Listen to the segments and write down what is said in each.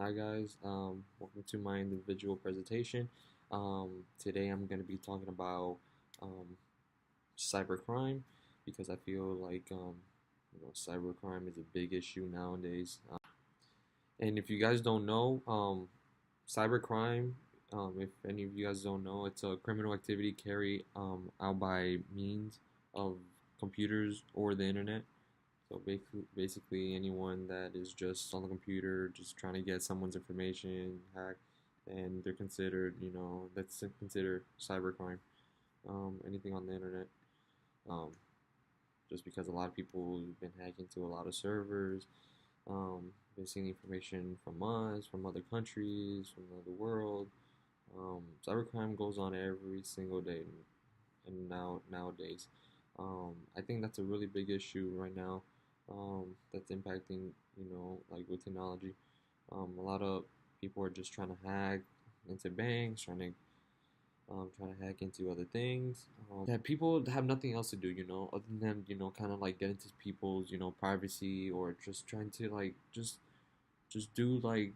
Hi guys, welcome to my individual presentation. Today I'm going to be talking about um, cybercrime because I feel like cybercrime is a big issue nowadays. And if you guys don't know, cybercrime, if any of you guys don't know, it's a criminal activity carried out by means of computers or the internet. So basically, anyone that is just on the computer, just trying to get someone's information hacked, and they're considered, that's considered cybercrime. Anything on the internet, um, just because a lot of people have been hacking into a lot of servers, been seeing information from us, from other countries, from the world. Cybercrime goes on every single day, and nowadays. I think that's a really big issue right now. That's impacting, like with technology. A lot of people are just trying to hack into banks, trying to hack into other things. That people have nothing else to do, other than kind of like get into people's privacy, or just trying to like just do like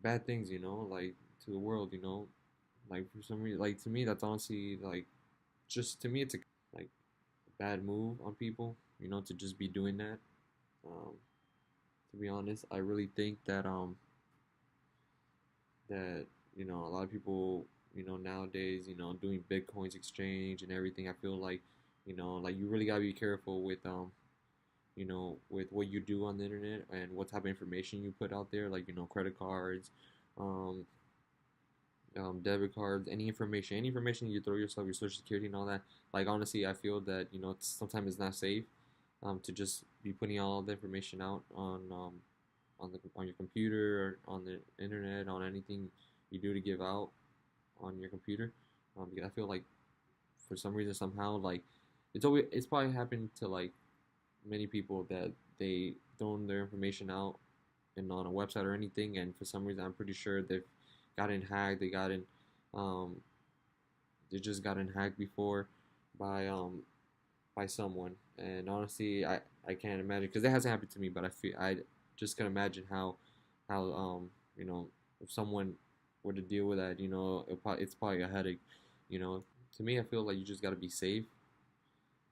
bad things, like to the world, like for some reason, like to me that's honestly like just to me it's a like bad move on people, to just be doing that. Um, to be honest, I really think that a lot of people, nowadays, doing Bitcoins exchange and everything. I feel like, like you really gotta be careful with with what you do on the internet and what type of information you put out there, like credit cards, um, debit cards, any information you throw yourself, your social security and all that. Like honestly, I feel that it's, sometimes it's not safe to just be putting all the information out on your computer or on the internet, on anything you do to give out on your computer. Because I feel like for some reason somehow like it's probably happened to like many people that they thrown their information out and on a website or anything, and for some reason I'm pretty sure they've gotten hacked. Um, they just gotten hacked before by by someone, and honestly I can't imagine because it hasn't happened to me, but I just can imagine how if someone were to deal with that, it's probably a headache. you know to me I feel like you just got to be safe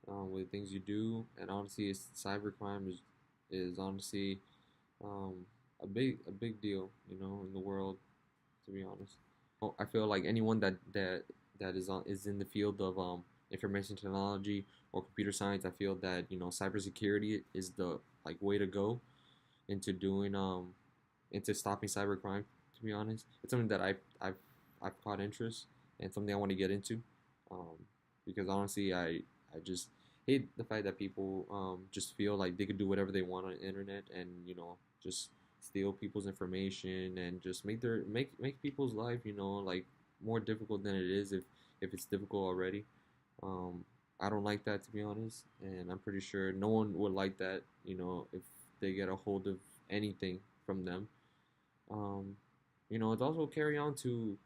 with the things you do, and honestly cybercrime is honestly um, a big deal, in the world, to be honest. I feel like anyone that is in the field of information technology or computer science, I feel that cybersecurity is the like way to go into doing into stopping cybercrime. To be honest, it's something that I've caught interest and something I want to get into, um, because honestly I just hate the fact that people just feel like they could do whatever they want on the internet, and just steal people's information and just make people's life like more difficult than it is, if it's difficult already. um, I don't like that, to be honest, and I'm pretty sure no one would like that, if they get a hold of anything from them. um, it's also carry on to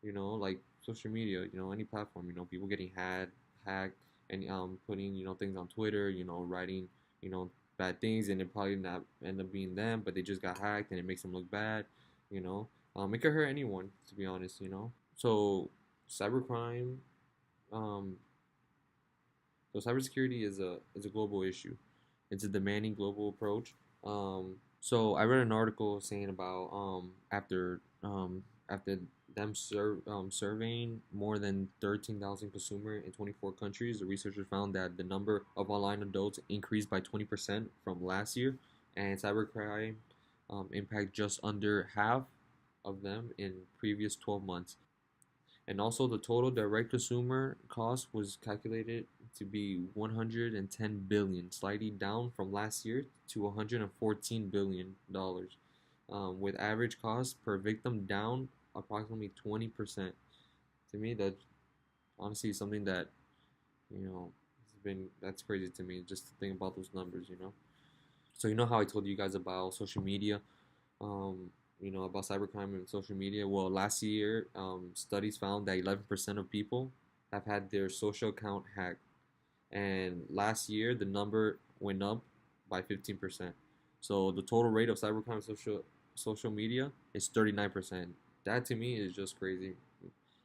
like social media, any platform, people getting hacked, and putting things on Twitter, writing bad things, and it probably not end up being them, but they just got hacked, and it makes them look bad. You know, it could hurt anyone, to be honest. So cybercrime, um, so cybersecurity is a global issue. It's a demanding global approach. So I read an article saying about after them surveying more than 13,000 consumers in 24 countries, the researchers found that the number of online adults increased by 20% from last year, and cybercrime impact just under half of them in previous 12 months. And also, the total direct consumer cost was calculated to be 110 billion, slightly down from last year to 114 billion dollars, with average cost per victim down approximately 20%. To me, that honestly is something that has been that's crazy to me just to think about those numbers. So how I told you guys about social media, um, about cybercrime and social media. Well, last year, studies found that 11% of people have had their social account hacked, and last year the number went up by 15%. So the total rate of cybercrime social social media is 39%. That to me is just crazy.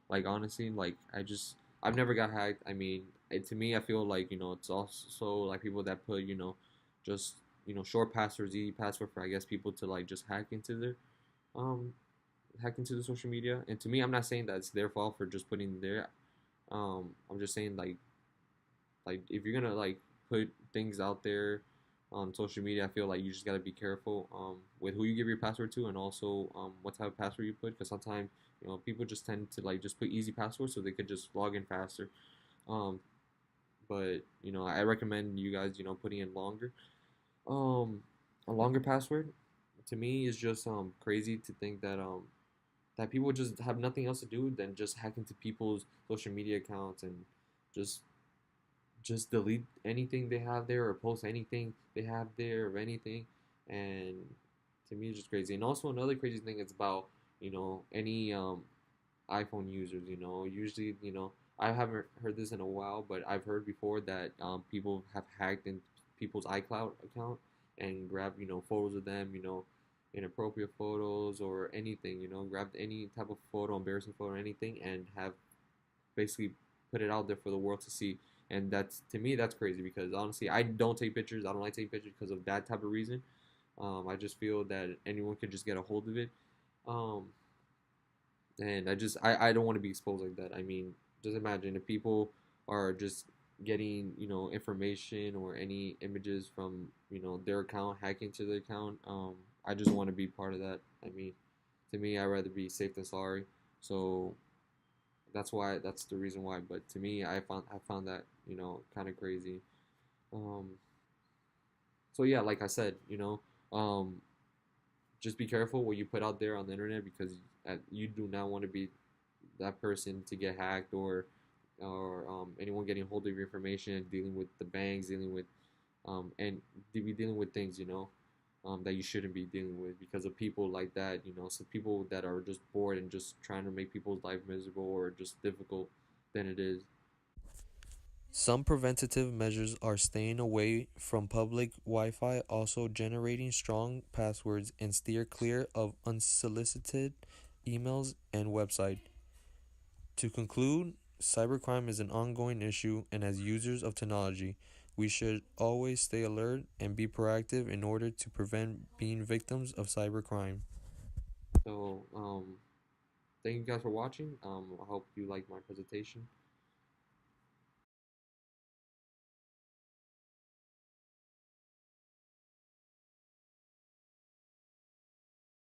Like honestly, like I've never got hacked. I mean, to me, I feel like it's also like people that put just short passwords, easy password for I guess people to like just um hack into the social media. And to me, I'm not saying that it's their fault for just putting there. I'm just saying like if you're gonna like put things out there on social media, I feel like you just gotta be careful with who you give your password to, and also what type of password you put, because sometimes people just tend to like just put easy passwords so they could just log in faster. Um, but I recommend you guys putting in um a longer password. To me, is just crazy to think that people just have nothing else to do than just hack into people's social media accounts and just just delete anything they have there or post anything they have there or anything. And to me, it's just crazy. And also another crazy thing is about any iPhone users. Usually I haven't heard this in a while, but I've heard before that people have hacked in people's iCloud account and grabbed photos of them, inappropriate photos or anything, grabbed any type of photo, embarrassing photo or anything, and have basically put it out there for the world to see. And that's to me that's crazy because honestly I don't take pictures. I don't like taking pictures because of that type of reason. I just feel that anyone could just get a hold of it. Um, and I don't want to be exposed like that. I mean, just imagine if people are just getting information or any images from their account, hacking to their account. I just want to be part of that. I mean, to me, I'd rather be safe than sorry. So that's the reason why. But to me, I found that kind of crazy. Um, so yeah, like I said, just be careful what you put out there on the internet because you do not want to be that person to get hacked or anyone getting hold of your information, dealing with the banks, dealing with and be dealing with things that you shouldn't be dealing with because of people like that. Some people that are just bored and just trying to make people's life miserable or just difficult than it is. Some preventative measures are staying away from public Wi Fi, also generating strong passwords, and steer clear of unsolicited emails and websites. To conclude, cybercrime is an ongoing issue, and as users of technology, we should always stay alert and be proactive in order to prevent being victims of cybercrime. So thank you guys for watching. I hope you like my presentation.